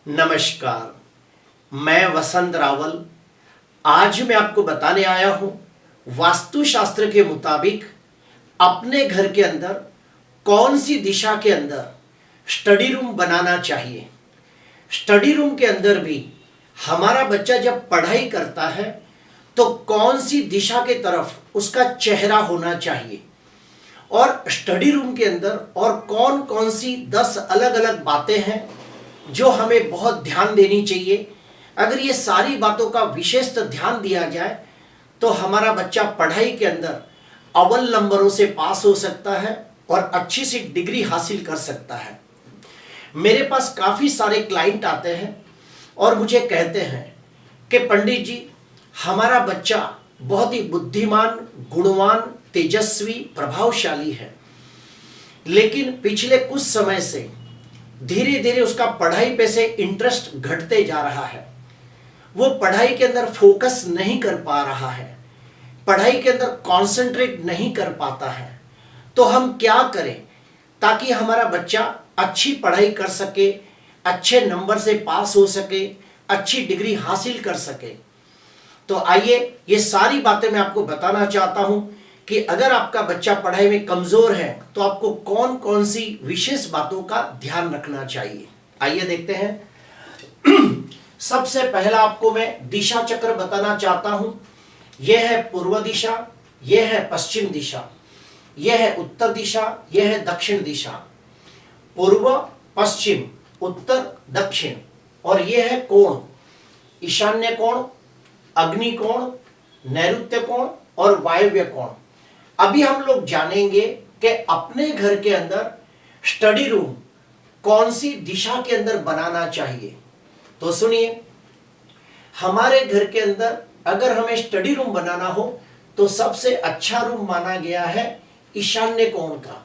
नमस्कार। मैं वसंत रावल। आज मैं आपको बताने आया हूं वास्तुशास्त्र के मुताबिक अपने घर के अंदर कौन सी दिशा के अंदर स्टडी रूम बनाना चाहिए। स्टडी रूम के अंदर भी हमारा बच्चा जब पढ़ाई करता है तो कौन सी दिशा के तरफ उसका चेहरा होना चाहिए, और स्टडी रूम के अंदर और कौन कौन सी 10 अलग अलग बातें हैं जो हमें बहुत ध्यान देनी चाहिए। अगर ये सारी बातों का विशेष ध्यान दिया जाए तो हमारा बच्चा पढ़ाई के अंदर अव्वल नंबरों से पास हो सकता है और अच्छी सी डिग्री हासिल कर सकता है। मेरे पास काफ़ी सारे क्लाइंट आते हैं और मुझे कहते हैं कि पंडित जी, हमारा बच्चा बहुत ही बुद्धिमान, गुणवान, तेजस्वी, प्रभावशाली है, लेकिन पिछले कुछ समय से धीरे धीरे उसका पढ़ाई पे से इंटरेस्ट घटते जा रहा है। वो पढ़ाई के अंदर फोकस नहीं कर पा रहा है, पढ़ाई के अंदर कंसंट्रेट नहीं कर पाता है। तो हम क्या करें ताकि हमारा बच्चा अच्छी पढ़ाई कर सके, अच्छे नंबर से पास हो सके, अच्छी डिग्री हासिल कर सके। तो आइए, ये सारी बातें मैं आपको बताना चाहता हूं कि अगर आपका बच्चा पढ़ाई में कमजोर है तो आपको कौन कौन सी विशेष बातों का ध्यान रखना चाहिए। आइए देखते हैं। सबसे पहला आपको मैं दिशा चक्र बताना चाहता हूं। यह है पूर्व दिशा, यह है पश्चिम दिशा, यह है उत्तर दिशा, यह है दक्षिण दिशा। पूर्व, पश्चिम, उत्तर, दक्षिण। और यह है कोण, ईशान्य कोण, अग्नि कोण, नैऋत्य कोण और वायव्य कोण। अभी हम लोग जानेंगे कि अपने घर के अंदर स्टडी रूम कौन सी दिशा के अंदर बनाना चाहिए। तो सुनिए, हमारे घर के अंदर अगर हमें स्टडी रूम बनाना हो तो सबसे अच्छा रूम माना गया है ईशान्य कोण का।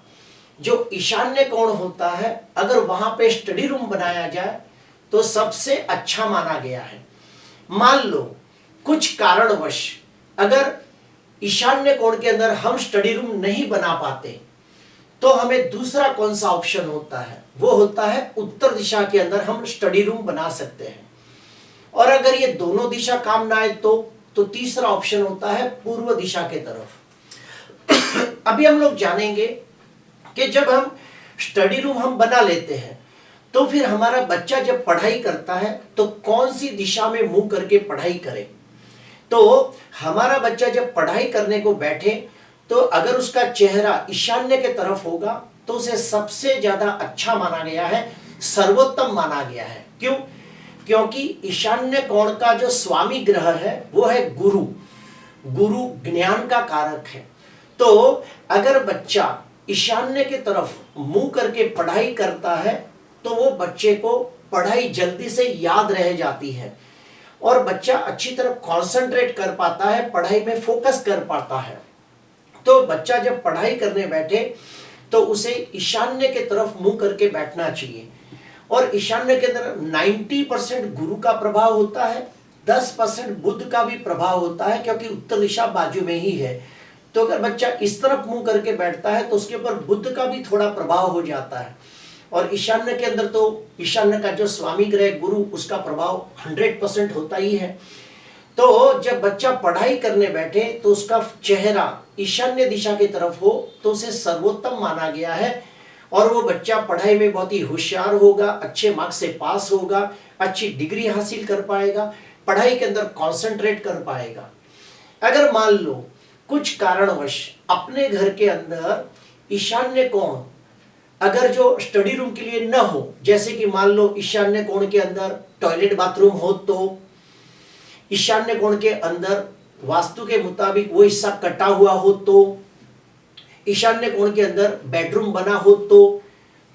जो ईशान्य कोण होता है, अगर वहां पे स्टडी रूम बनाया जाए तो सबसे अच्छा माना गया है। मान लो कुछ कारणवश अगर ईशान्य कोण के अंदर हम स्टडी रूम नहीं बना पाते तो हमें दूसरा कौन सा ऑप्शन होता है, वो होता है उत्तर दिशा के अंदर हम स्टडी रूम बना सकते हैं। और अगर ये दोनों दिशा काम ना आए तो तीसरा ऑप्शन होता है पूर्व दिशा के तरफ। अभी हम लोग जानेंगे कि जब हम स्टडी रूम हम बना लेते हैं तो फिर हमारा बच्चा जब पढ़ाई करता है तो कौन सी दिशा में मुंह करके पढ़ाई करे। तो हमारा बच्चा जब पढ़ाई करने को बैठे तो अगर उसका चेहरा ईशान्य के तरफ होगा तो उसे सबसे ज्यादा अच्छा माना गया है, सर्वोत्तम माना गया है। क्यों? क्योंकि ईशान्य कोण का जो स्वामी ग्रह है वो है गुरु। गुरु ज्ञान का कारक है। तो अगर बच्चा ईशान्य के तरफ मुंह करके पढ़ाई करता है तो वो बच्चे को पढ़ाई जल्दी से याद रह जाती है और बच्चा अच्छी तरह कंसंट्रेट कर पाता है, पढ़ाई में फोकस कर पाता है। तो बच्चा जब पढ़ाई करने बैठे तो उसे ईशान्य के तरफ मुंह करके बैठना चाहिए। और ईशान्य के अंदर 90% गुरु का प्रभाव होता है, 10% बुध का भी प्रभाव होता है, क्योंकि उत्तर दिशा बाजू में ही है। तो अगर बच्चा इस तरफ मुंह करके बैठता है तो उसके ऊपर बुध का भी थोड़ा प्रभाव हो जाता है। और ईशान्य के अंदर तो ईशान्य का जो स्वामी ग्रह गुरु, उसका प्रभाव 100% होता ही है। तो जब बच्चा पढ़ाई करने बैठे तो उसका चेहरा ईशान्य दिशा की तरफ हो तो उसे सर्वोत्तम माना गया है और वो बच्चा पढ़ाई में बहुत ही होशियार होगा, अच्छे मार्क्स से पास होगा, अच्छी डिग्री हासिल कर पाएगा, पढ़ाई के अंदर कंसंट्रेट कर पाएगा। अगर मान लो कुछ कारणवश अपने घर के अंदर ईशान्य कोण अगर जो स्टडी रूम के लिए न हो, जैसे कि मान लो ईशान्य कोण के अंदर टॉयलेट बाथरूम हो, तो ईशान्य कोण के अंदर वास्तु के मुताबिक वो हिस्सा कटा हुआ हो, तो ईशान्य कोण के अंदर बेडरूम बना हो,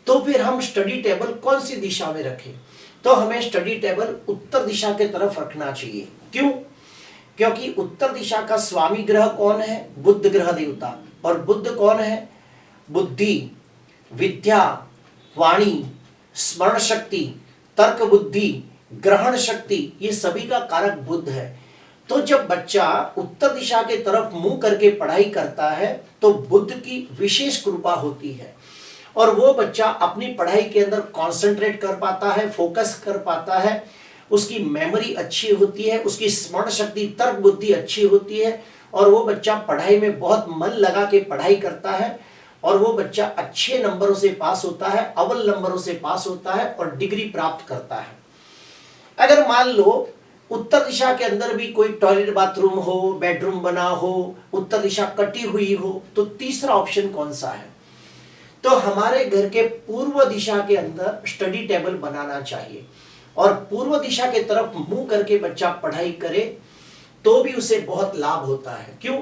तो फिर हम स्टडी टेबल कौन सी दिशा में रखें। तो हमें स्टडी टेबल उत्तर दिशा के तरफ रखना चाहिए। क्यों? क्योंकि उत्तर दिशा का स्वामी ग्रह कौन है? बुध ग्रह देवता। और बुध कौन है? बुद्धि, विद्या, वाणी, स्मरण शक्ति, तर्क बुद्धि, ग्रहण शक्ति, ये सभी का कारक बुध है। तो जब बच्चा उत्तर दिशा के तरफ मुंह करके पढ़ाई करता है तो बुध की विशेष कृपा होती है और वो बच्चा अपनी पढ़ाई के अंदर कंसंट्रेट कर पाता है, फोकस कर पाता है, उसकी मेमोरी अच्छी होती है, उसकी स्मरण शक्ति, तर्क बुद्धि अच्छी होती है, और वो बच्चा पढ़ाई में बहुत मन लगा के पढ़ाई करता है, और वो बच्चा अच्छे नंबरों से पास होता है, अव्वल नंबरों से पास होता है और डिग्री प्राप्त करता है। अगर मान लो उत्तर दिशा के अंदर भी कोई टॉयलेट बाथरूम हो, बेडरूम बना हो, उत्तर दिशा कटी हुई हो, तो तीसरा ऑप्शन कौन सा है? तो हमारे घर के पूर्व दिशा के अंदर स्टडी टेबल बनाना चाहिए, और पूर्व दिशा के तरफ मुंह करके बच्चा पढ़ाई करे तो भी उसे बहुत लाभ होता है। क्यों?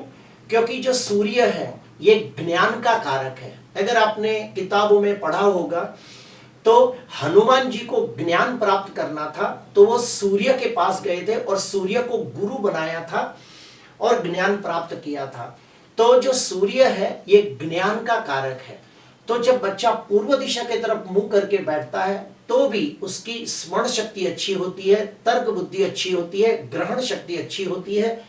क्योंकि जो सूर्य है ये ज्ञान का कारक है। अगर आपने किताबों में पढ़ा होगा तो हनुमान जी को ज्ञान प्राप्त करना था तो वो सूर्य के पास गए थे और सूर्य को गुरु बनाया था और ज्ञान प्राप्त किया था। तो जो सूर्य है ये ज्ञान का कारक है। तो जब बच्चा पूर्व दिशा की तरफ मुंह करके बैठता है तो भी उसकी स्मरण शक्ति अच्छी होती है, तर्क बुद्धि अच्छी होती है, ग्रहण शक्ति अच्छी होती है,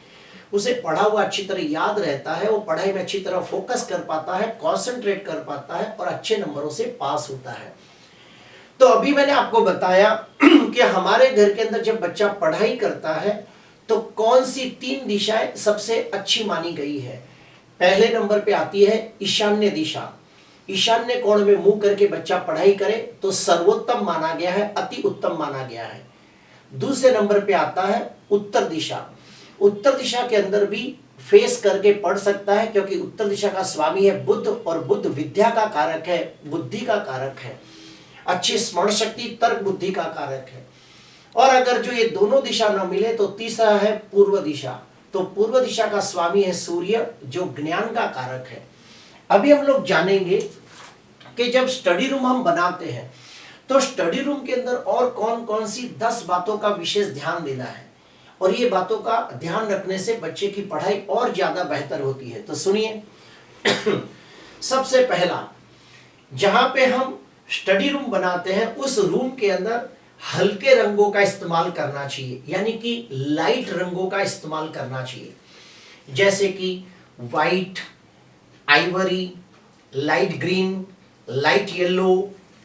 उसे पढ़ा हुआ अच्छी तरह याद रहता है, वो पढ़ाई में अच्छी तरह फोकस कर पाता है, कंसंट्रेट कर पाता है और अच्छे नंबरों से पास होता है। तो अभी मैंने आपको बताया कि हमारे घर के अंदर जब बच्चा पढ़ाई करता है तो कौन सी 3 दिशाएं सबसे अच्छी मानी गई है। पहले नंबर पे आती है ईशान्य दिशा। ईशान्य कोण में मुंह करके बच्चा पढ़ाई करे तो सर्वोत्तम माना गया है, अति उत्तम माना गया है। दूसरे नंबर पे आता है उत्तर दिशा। उत्तर दिशा के अंदर भी फेस करके पढ़ सकता है क्योंकि उत्तर दिशा का स्वामी है बुध, और बुध विद्या का कारक है, बुद्धि का कारक है, अच्छी स्मरण शक्ति, तर्क बुद्धि का कारक है। और अगर जो ये दोनों दिशा न मिले तो तीसरा है पूर्व दिशा। तो पूर्व दिशा का स्वामी है सूर्य जो ज्ञान का कारक है। अभी हम लोग जानेंगे कि जब स्टडी रूम हम बनाते हैं तो स्टडी रूम के अंदर और कौन कौन सी 10 बातों का विशेष ध्यान देना है, और ये बातों का ध्यान रखने से बच्चे की पढ़ाई और ज्यादा बेहतर होती है। तो सुनिए सबसे पहला, जहां पे हम स्टडी रूम बनाते हैं उस रूम के अंदर हल्के रंगों का इस्तेमाल करना चाहिए, यानी कि लाइट रंगों का इस्तेमाल करना चाहिए, जैसे कि white, Ivory, light green, light yellow,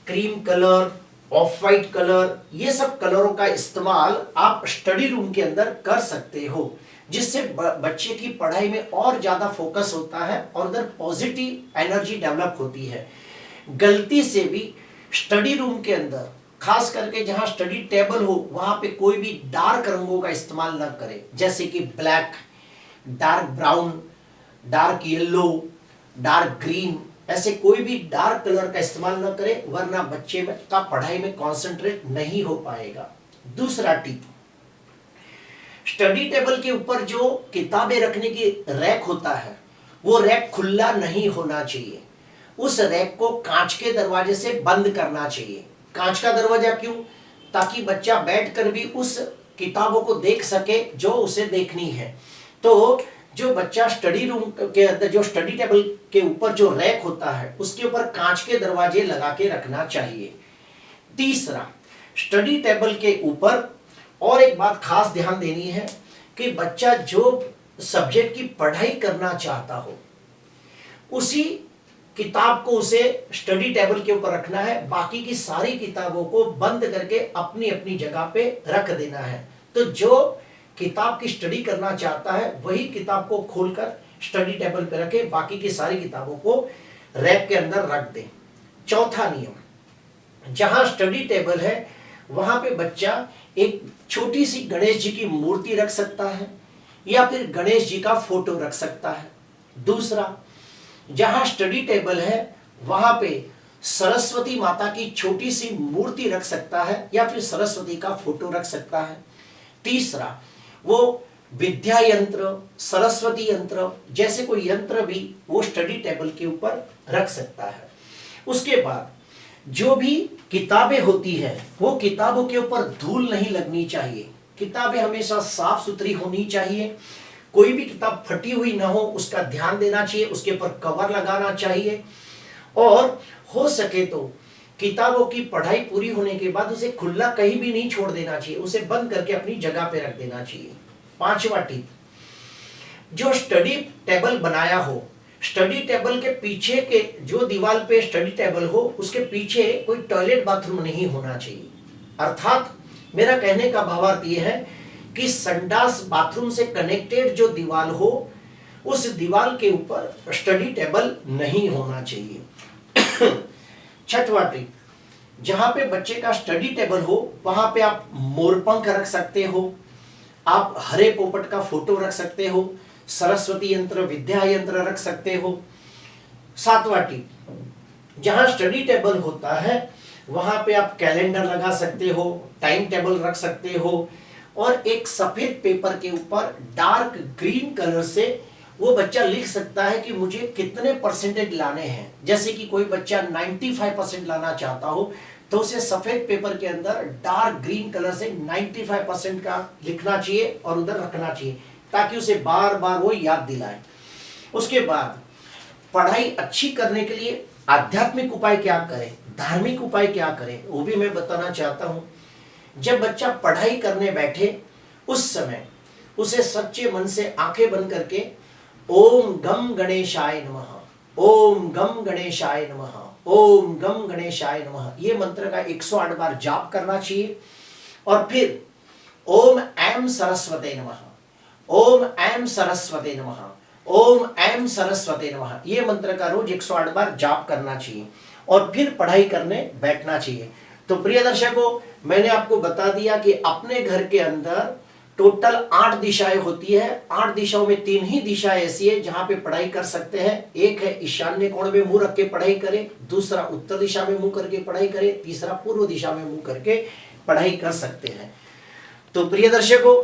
cream colour, of white colour, ये सब कलरों का इस्तेमाल आप स्टडी रूम के अंदर कर सकते हो, जिससे बच्चे की पढ़ाई में और ज्यादा फोकस होता है और उधर पॉजिटिव एनर्जी डेवलप होती है। गलती से भी स्टडी रूम के अंदर, खास करके जहां स्टडी टेबल हो, वहां पे कोई भी डार्क रंगों का इस्तेमाल न करें, जैसे कि black, dark brown, dark yellow, dark green, ऐसे कोई भी डार्क कलर का इस्तेमाल न करें, वरना बच्चे में का पढ़ाई में कंसंट्रेट नहीं हो पाएगा। दूसरा टिप, स्टडी टेबल के ऊपर जो किताबें रखने की रैक होता है वो रैक खुला नहीं होना चाहिए। उस रैक को कांच के दरवाजे से बंद करना चाहिए। कांच का दरवाजा क्यों? ताकि बच्चा बैठकर भी उस किताबों को देख सके जो उसे देखनी है। तो जो बच्चा स्टडी रूम के अंदर, जो स्टडी टेबल के ऊपर जो रैक होता है उसके ऊपर कांच के दरवाजे लगा के रखना चाहिए। तीसरा, स्टडी टेबल के ऊपर और एक बात खास ध्यान देनी है कि बच्चा जो सब्जेक्ट की पढ़ाई करना चाहता हो उसी किताब को उसे स्टडी टेबल के ऊपर रखना है, बाकी की सारी किताबों को बंद करके अपनी अपनी जगह पे रख देना है। तो जो किताब की स्टडी करना चाहता है वही किताब को खोलकर स्टडी टेबल पे रखे, बाकी की सारी किताबों को रैक के अंदर रख दे। चौथा नियम, जहां स्टडी टेबल है वहां पे बच्चा एक छोटी सी गणेश जी की मूर्ति रख सकता है या फिर गणेश जी का फोटो रख सकता है। दूसरा, जहां स्टडी टेबल है वहां पे सरस्वती माता की छोटी सी मूर्ति रख सकता है या फिर सरस्वती का फोटो रख सकता है। तीसरा, वो विद्या यंत्र, सरस्वती यंत्र जैसे कोई यंत्र भी वो स्टडी टेबल के ऊपर रख सकता है। उसके बाद जो भी किताबें होती है वो किताबों के ऊपर धूल नहीं लगनी चाहिए। किताबें हमेशा साफ सुथरी होनी चाहिए, कोई भी किताब फटी हुई ना हो उसका ध्यान देना चाहिए, उसके ऊपर कवर लगाना चाहिए, और हो सके तो किताबों की पढ़ाई पूरी होने के बाद उसे खुला कहीं भी नहीं छोड़ देना चाहिए, उसे बंद करके अपनी जगह पे रख देना चाहिए। पांचवा टिप, जो स्टडी टेबल बनाया हो स्टडी टेबल के पीछे के जो दीवार पे स्टडी टेबल हो उसके पीछे कोई टॉयलेट बाथरूम नहीं होना चाहिए। अर्थात मेरा कहने का भावार्थ यह है कि संडास बाथरूम से कनेक्टेड जो दीवार हो उस दीवार के ऊपर स्टडी टेबल नहीं होना चाहिए। छठवां टिप, जहां पे बच्चे का स्टडी टेबल हो वहां पे आप मोरपंख रख सकते हो, आप हरे पोपट का फोटो रख सकते हो, सरस्वती यंत्र, विद्या यंत्र रख सकते हो। सातवां टिप, जहां स्टडी टेबल होता है वहां पे आप कैलेंडर लगा सकते हो, टाइम टेबल रख सकते हो, और एक सफेद पेपर के ऊपर डार्क ग्रीन कलर से वो बच्चा लिख सकता है कि मुझे कितने परसेंटेज लाने हैं। जैसे कि कोई बच्चा 95% लाना चाहता हो तो उसे सफेद पेपर के अंदर डार्क ग्रीन कलर से 95% का लिखना चाहिए और उधर रखना चाहिए ताकि उसे बार बार वो याद दिलाए। उसके बाद पढ़ाई अच्छी करने के लिए आध्यात्मिक उपाय क्या करें, धार्मिक उपाय क्या करें, वो भी मैं बताना चाहता हूं। जब बच्चा पढ़ाई करने बैठे उस समय उसे सच्चे मन से आंखें बंद करके ओम गम गणेशाय नमः, ओम गम गणेशाय नमः, ओम गम गणेशाय नमः, ये मंत्र का 108 बार जाप करना चाहिए। और फिर ओम ऐम सरस्वते नमः, ओम ऐम सरस्वते नमः, ओम ऐम सरस्वते नमः, ये मंत्र का रोज 108 बार जाप करना चाहिए और फिर पढ़ाई करने बैठना चाहिए। तो प्रिय दर्शकों, मैंने आपको बता दिया कि अपने घर के अंदर टोटल 8 दिशाएं होती है। 8 दिशाओं में 3 ही दिशाएं ऐसी है जहां पे पढ़ाई कर सकते हैं। एक है ईशान्य कोण में मुंह रख के पढ़ाई करें, दूसरा उत्तर दिशा में मुंह करके पढ़ाई करें, तीसरा पूर्व दिशा में मुंह करके पढ़ाई कर सकते हैं। तो प्रिय दर्शकों,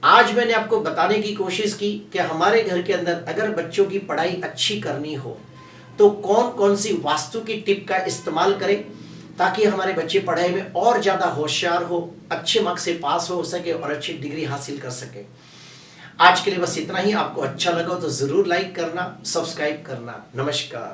आज मैंने आपको बताने की कोशिश की कि हमारे घर के अंदर अगर बच्चों की पढ़ाई अच्छी करनी हो तो कौन कौन सी वास्तु की टिप का इस्तेमाल करें ताकि हमारे बच्चे पढ़ाई में और ज्यादा होशियार हो, अच्छे मार्क्स से पास हो सके और अच्छी डिग्री हासिल कर सके। आज के लिए बस इतना ही। आपको अच्छा लगा तो जरूर लाइक करना, सब्सक्राइब करना। नमस्कार।